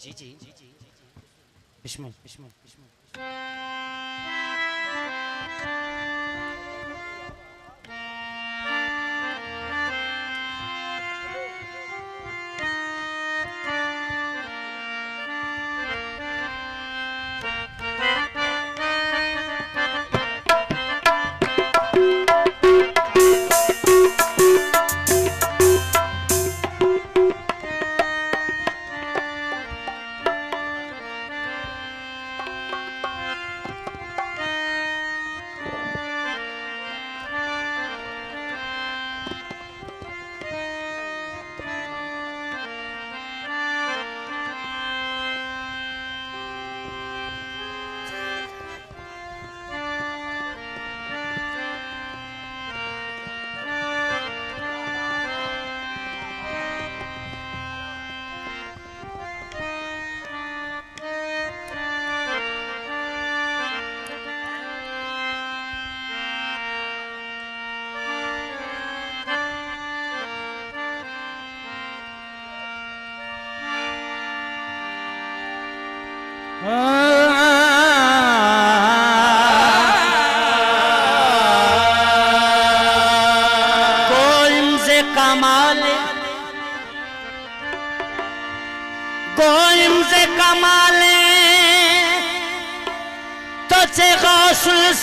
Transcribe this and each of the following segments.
जी जी जी जी बिस्मिल बिस्मिल बिस्मिल।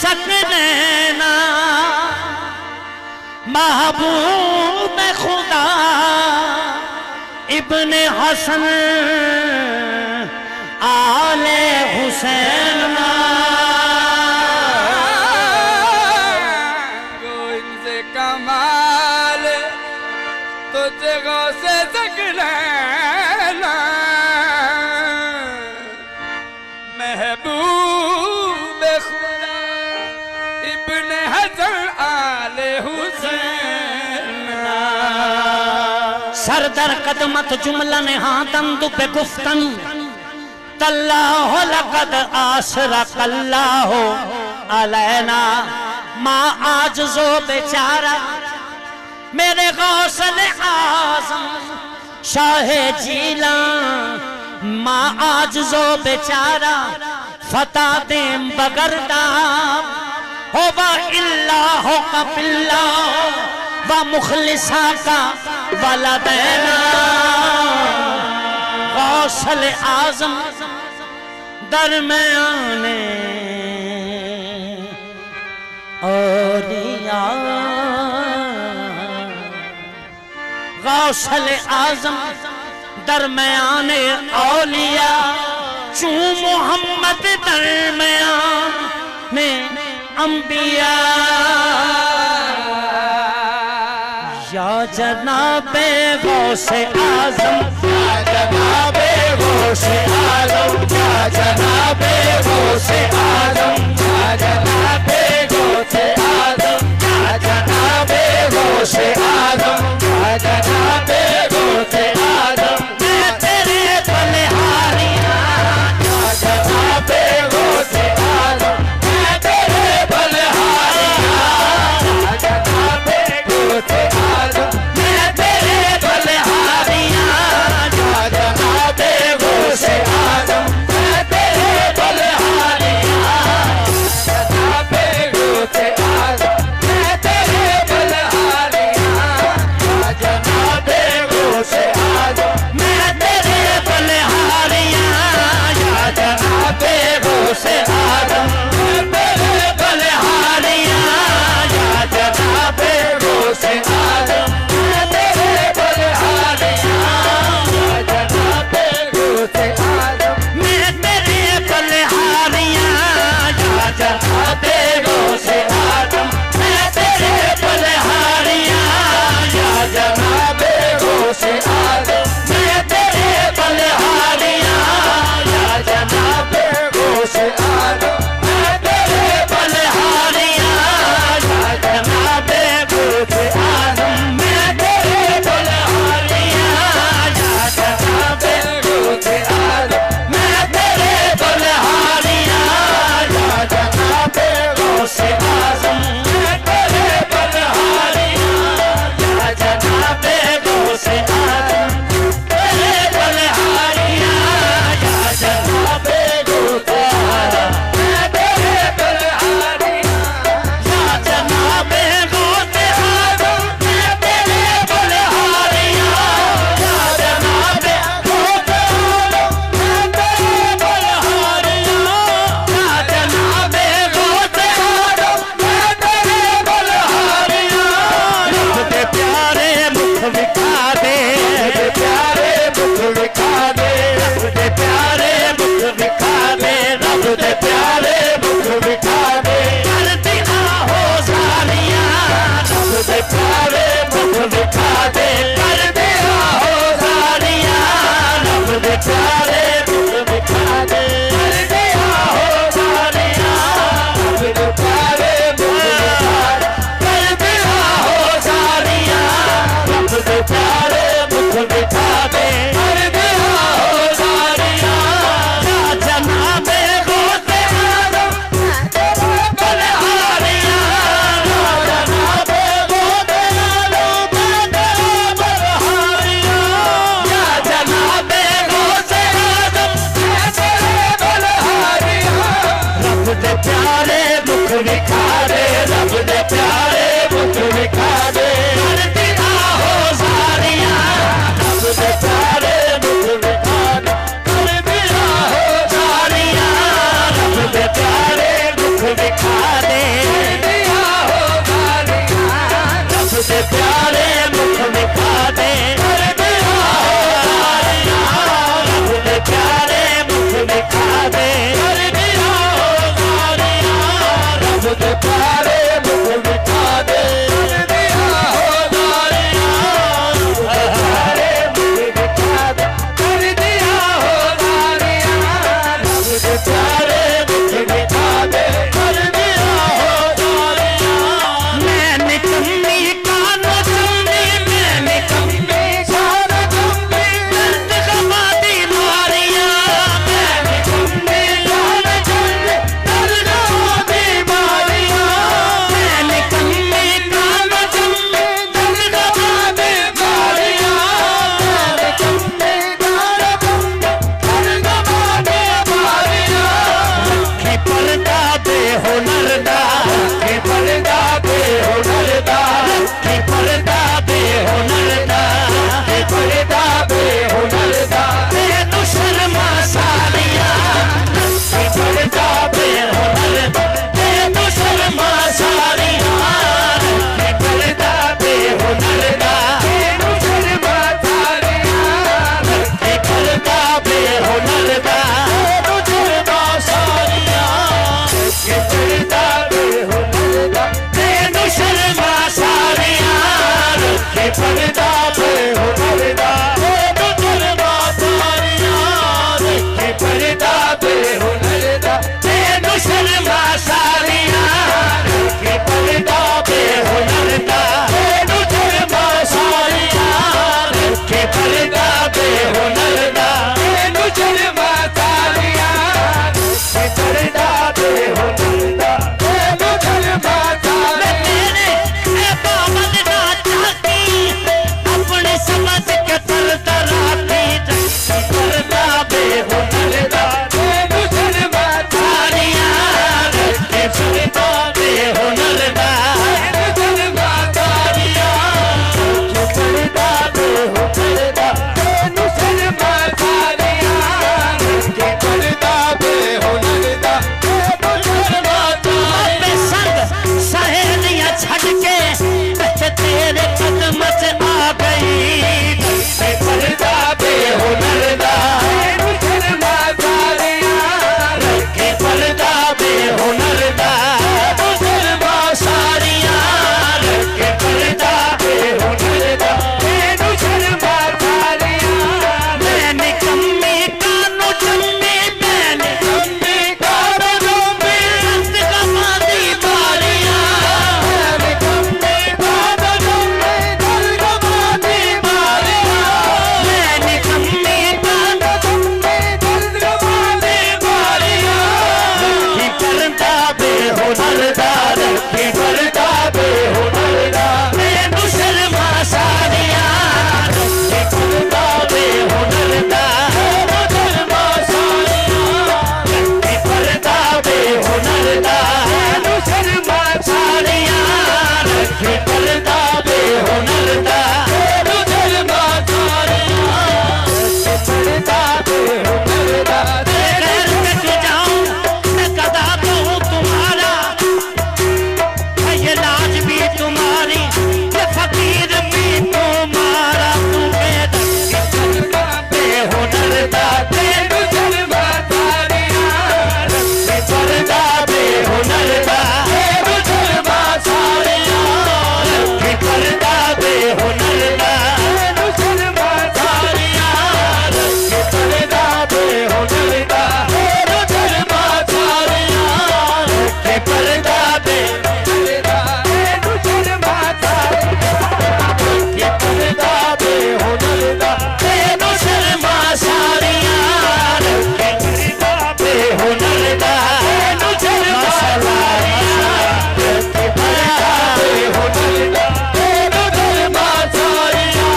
सकना महबूब खुदा इब्ने हसन आले हुसैन इनसे कमाल तुझे से सकना महबूब खुदा इब्ने हसन आले हुसैन सरदर कदमत जुमलन हाँ दंदु पे गुफ्तन तल्लाहो लकद आसरा कल्लाहो अलैना माँ आज जो बेचारा मेरे गौसल आजम शाहे जीला माँ आज जो बेचारा फता देम बगरदा हो वा इल्ला हो कपिल्ला व मुखलिसा का वलदैना गौसल आजम दरमियाने औलिया गौसल आजम दरमियाने औलिया चू मोहम्मद दरमियान में अंबिया या जनाबे गौसे आजम या जनाबे गौसे आजम या जनाबे गौसे आजम या जनाबे गौसे आजम या जनाबे गौसे आजम या जनाबे गौसे आजम मैं तेरे बलिहारियां या जनाबे गौसे आजम मैं तेरे बलिहारियां या जनाबे गौसे आजम मैं तेरे बलिहारियां या जनाबे गौसे आजम मैं तेरे बलिहारियां जनाबे गौसे आजम मैं रखे पर्दा बेहुनर दा तेनू शर्मा सारियां रखे पर्दा बेहुनर दा तेनू शर्मा सारियां रखे पर्दा बेहुनर दा तेनू शर्मा सारियां रखे पर्दा बेहुनर दा तेनू शर्मा सारियां रखे पर्दा बेहुनर दा तेनू शर्मा समझ के पर्दा राखी रखे पर्दा बेहुनर दा तेनू शर्मा सारियां रखे पर्दा बेहुनर दा तेनू शर्मा सारियां रखे पर्दा बेहुनर दा तेनू शर्मा सारियां रखे पर्दा बेहुनर दा तेनू शर्मा सारियां संग सहेलियां छड़ के तेरे कदम च आ गई पर्दा बेहुनर दा तेनू शर्मा सारियां रखे पर्दा बेहुनर दा तेनू शर्मा सारियां रखे पर्दा बेहुनर दा तेनू शर्मा सारियां मैं निकम्मी कानू जम्मी मैं निकम्मी कानू जम्मी रंग गमा दी बारियां मैं निकम्मी कानू जम्मी रंग गमा दी बारियां मैं निकम्मी कानू जम्मी रंग गमा दी बारियां रखी पर्दा बेहुनर दा रखी पर्दा बेहुनर दा तेनू शर्मा सारियां रखे पर्दा बेहुनर दा तेनू शर्मा सारियां रखे पर्दा बेहुनर दा तेनू शर्मा सारियां रखे पर्दा बेहुनर दा तेनू शर्मा सारियां रखे पर्दा बेहुनर दा घर में तू जाऊं मैं कदा कहूं तुम्हारा है ये लाज भी तुम्हारी ये फकीर भी तुम्हारा तुम्हें रखे पर्दा बेहुनर दा तेनू शर्मा सारियां रखे पर्दा बेहुनर दा तेनू शर्मा सारियां रखे पर्दा बेहुनर दा तेनू शर्मा सारियां रखे पर्दा बेहुनर दा तेनू शर्मा सारियां रखे पर्दा बेहुनर दा तेनू शर्मा सारियां रखे पर्दा बेहुनर दा तेनू शर्मा सारियां रखे पर्दा बेहुनर दा तेनू शर्मा सारियां रखे पर्दा बेहुनर दा तेनू शर्मा सारियां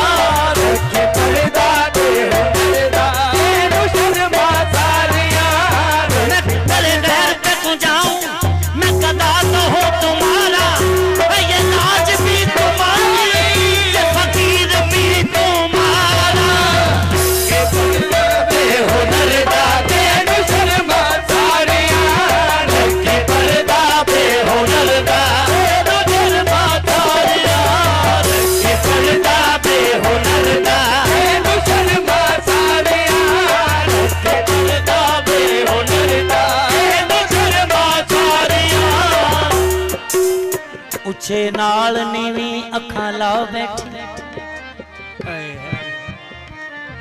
रखे पर्दा बेहुनर दा तेनू शर्मा सारियां मैं तेरे घर पे तू जाऊं मैं कदा कहूं तुम्हारा है ये लाज भी तुम्हारी ये फकीर भी तुम्हारा रखे पर्दा बेहुनर दा तेनू शर्मा सारियां रखे पर्दा बेहुनर दा तेनू शर्मा सारियां रखे पर्दा बेहुनर दा तेनू शर्मा सारियां रखे पर्दा बेहुनर दा तेनू शर्मा सारियां उच्चे नाल नीवी अखां ला बैठी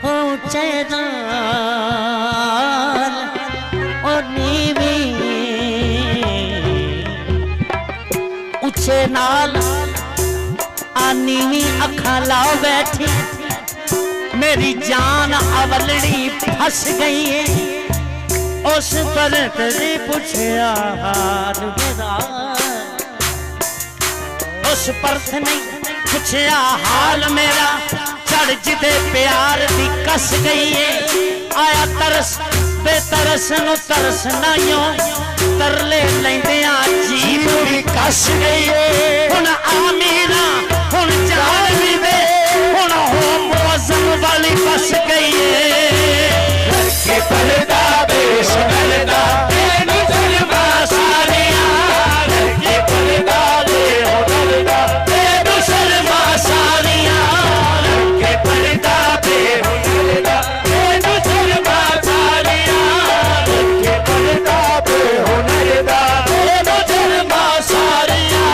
हो उच्चे नाल और नीवी उच्चे नाल आनी अखां ला बैठी मेरी जान अवलड़ी फस गई है उस पर तेरी पूछया हाल मेरा उस परथ नहीं पूछया हाल मेरा चढ़ जिदे प्यार दी कस गई है आया तरस बेतरस नु तरस नाइयो तरले लैंदिया जीव भी कस गई है हुन आमीना हुन जान भी दे हुन हो मौसम वाली फस गई है रखे पर्दा बेशुमार दा तेनू शर्मा सारियां रखे पर्दा बेहुनर दा तेनू शर्मा सारियां रखे पर्दा बेहुनर दा तेनू शर्मा सारियां रखे पर्दा बेहुनर दा तेनू शर्मा सारियां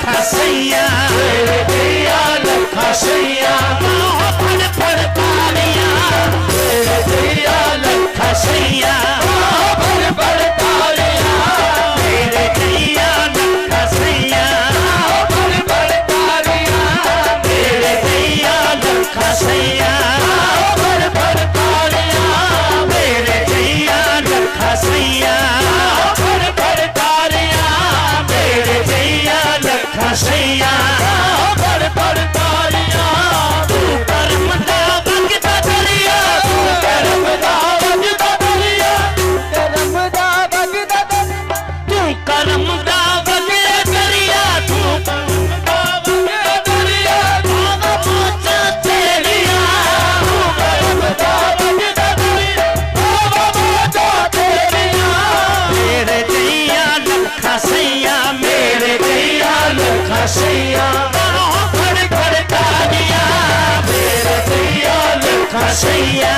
लखा सैया मेरे दैया लखा सैया फड़ फड़ तालियां मेरे दैया लखा सैया फड़ फड़ तालियां मेरे दैया लखा सैया फड़ फड़ तालियां मेरे दैया लखा सैया फड़ फड़ तालियां मेरे दैया लखा सैया फड़ फड़ तालियां मेरे दैया लखा सैया फड़ फड़ तालियां तू करम दा वगदा दरिया तू करम दा वगदा दरिया करम दा वगदा दरिया तू करम दा वगदा दरिया तू करम दा वगदा दरिया बाबा मोच तेरिया तू करम दा वगदा दरिया बाबा मोच तेरिया मेरे दैया लखा सैया मेरे दैया लखा सैया फड़ फड़ तालियां मेरे दैया लखा सैया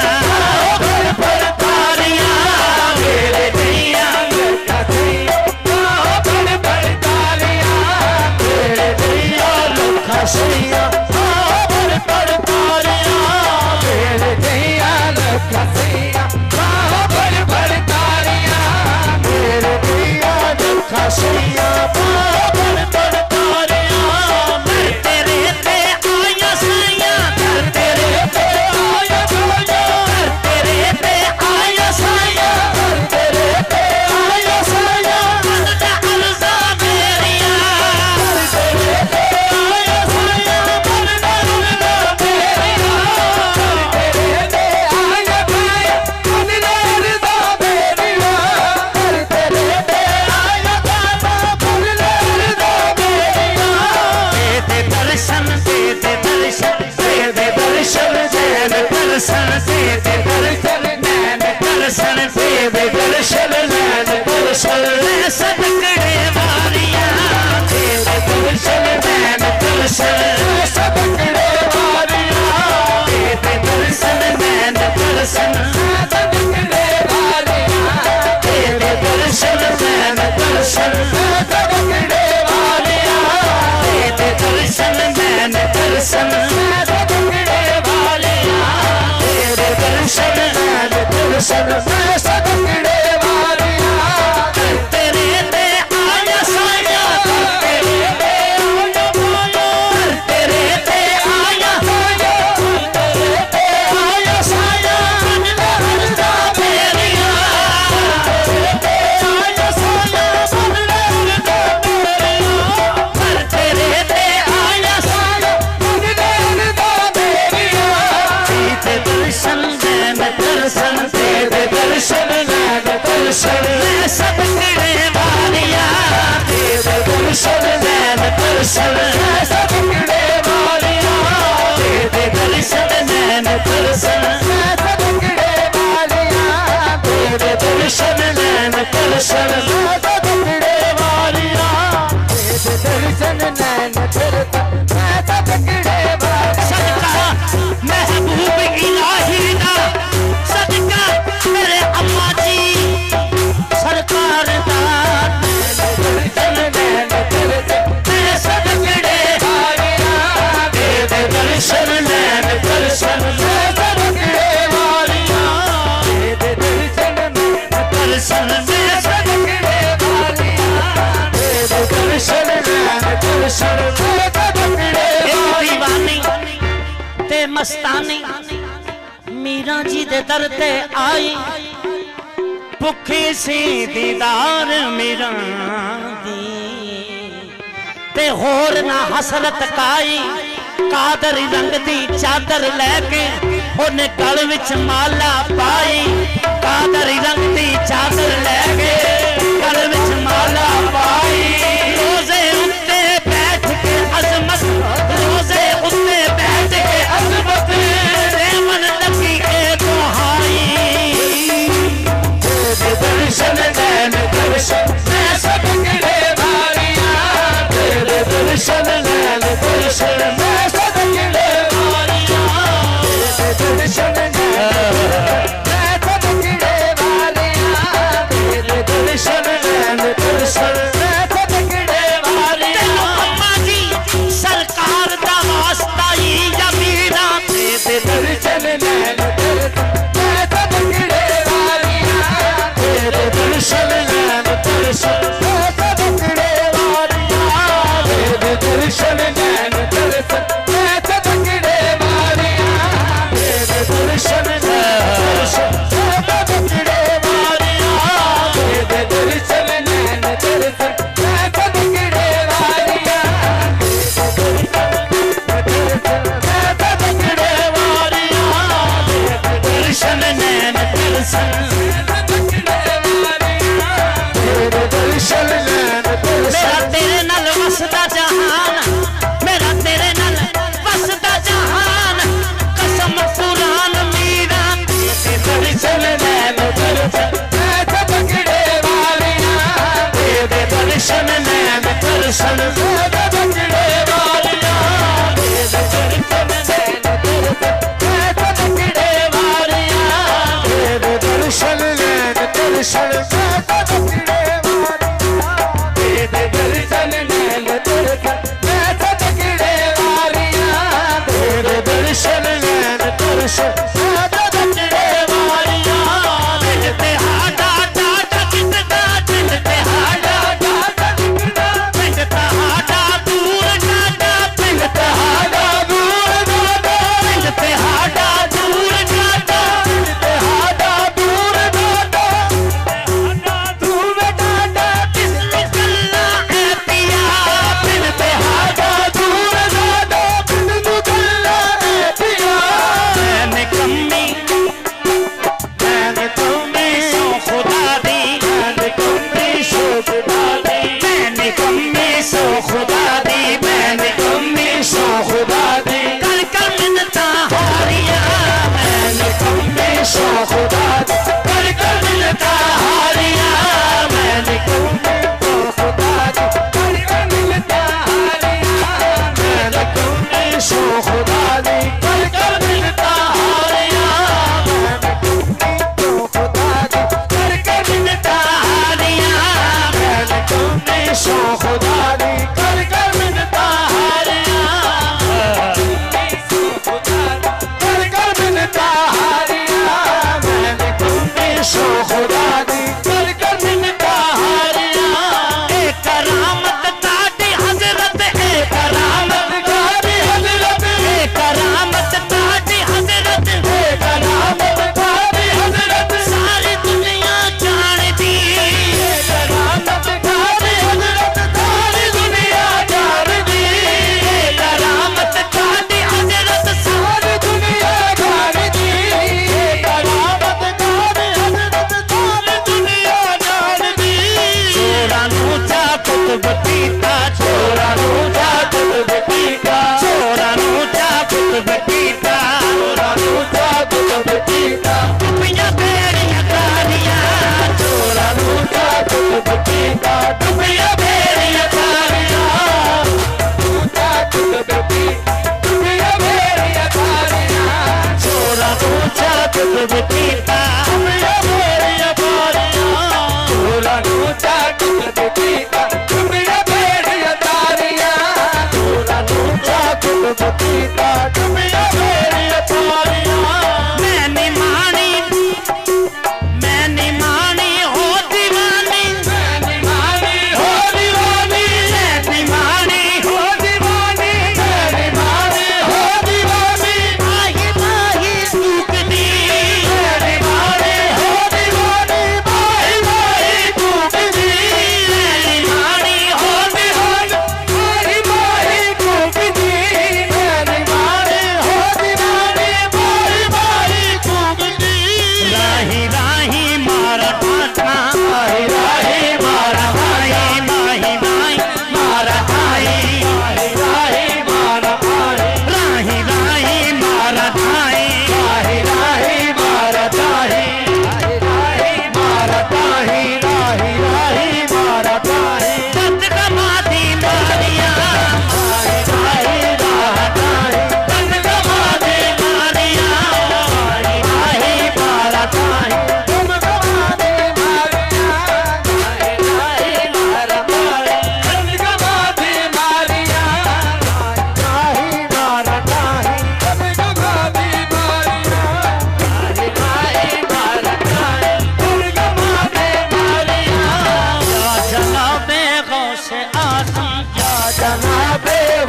फड़ फड़ तालियां मेरे दैया लखा सैया फड़ फड़ तालियां मेरे दैया लखा सैया फड़ फड़ तालियां मेरे दैया लखा सैया फड़ फड़ तालियां मेरे दैया लखा सैया फड़ फड़ तालियां मैं तेरे पे आया सैया कर तेरे पे आया सैया कर तेरे पे आया सैया कर तेरे पे आया सैया बंदा अलजा मेरिया कर तेरे पे आया सैया बंदा अलजा मेरिया कर तेरे पे आया सैया बंदा अलजा मेरिया कर तेरे पे आया सैया बंदा अलजा मेरिया दे दर्शन दे दर्शन दे दर्शन जैन दर्शन दे दर्शन नैन दर्शन दे दर्शन नैन दर्शन सदकड़े वारियां दे दर्शन नैन दर्शन सदकड़े वारियां दे दर्शन नैन दर्शन सदकड़े वारियां दे दर्शन नैन दर्शन सदकड़े वारियां दे दर्शन नैन दर्शन सदकड़े वारियां तेरे दर्शन नैन दर्शन सदकड़े वारियां तेरे पे आया साया तेरे पे आया साया तेरे पे आया साया तेरे पे आया साया बंदा अलजा मेरिया तेरे पे आया साया बंदा अलजा मेरिया कर तेरे पे आया साया बंदा अलजा मेरिया दे दर्शन नैन दर्शन दे दर्शन नैन दर्शन सदकड़े वारियां दे दर्शन नैन दर्शन सदकड़े वारियां दे दर्शन नैन दर्शन सदकड़े वारियां दे दर्शन नैन दर्शन सदकड़े वारियां दे दर्शन नैन दर्शन सदकड़े वारियां सदका महबूब इलाही दा सदका मेरे अम्मा जी सरकार दा दर्शन नैन दर्शन सदकड़े वारियां दे दर्शन नैन दर्शन सदकड़े वारियां दे दर्शन नैन दर्शन सदकड़े वारियां दे दर्शन नैन दर्शन सदकड़े दीवानी ते मस्तानी मीरा जी दे दर ते आई भुखी सी दीदार मीरा दी ते होर ना हसरत काई कादर रंग दी चादर लैके ओने गल विच माला पाई कादर रंग दी चादर लैके गल विच माला पाई रोजे उत्ते बैठ के अजमत रोजे उत्ते बैठ के अजमत मन लगी ए दुहाई दे दर्शन नैन दर्शन सदकड़े वारियां दे दर्शन नैन दर्शन सदकड़े वारियां दे दर्शन नैन सदकड़े वारियां दे दर्शन नैन नैन दर्शन मैं सदकड़े वालियां तेरे दर्शन नैन दर्शन मैं सदकड़े वालियां तेरे दर्शन नैन दर्शन मैं सदकड़े वालियां तेरे दर्शन नैन दर्शन मैं सदकड़े वालियां तेरे दर्शन नैन दर्शन मैं सदकड़े वालियां दर्शन नैन दर्शन मेरा तेरे नाल वसदा जहान मेरा तेरे नाल वसदा जहान कसम कुरान मीरा दर्शन नैन दर्शन मैं सदकड़े वालियां तेरे दर्शन नैन दर्शन मैं सदकड़े वालियां तेरे दर्शन नैन दर्शन मैं सदकड़े वालियां तेरे दर्शन नैन दर्शन मैं सदकड़े वालियां तेरे दर्शन नैन दर्शन मैं सदकड़े वालियां तेरे दर्शन नैन दर्शन मैं सदकड़े वालियां दिल ते हाडा डाटा कितना दिल ते हाडा डाटा दिखना दिल ते हाडा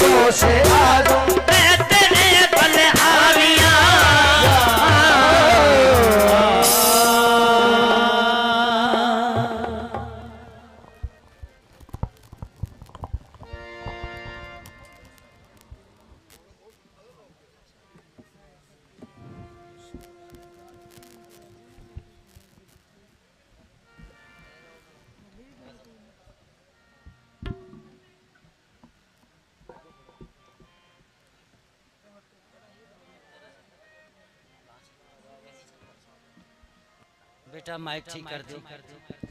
वो से आजू मैं तेरे बलिहारियां बेटा माइक ठीक कर दो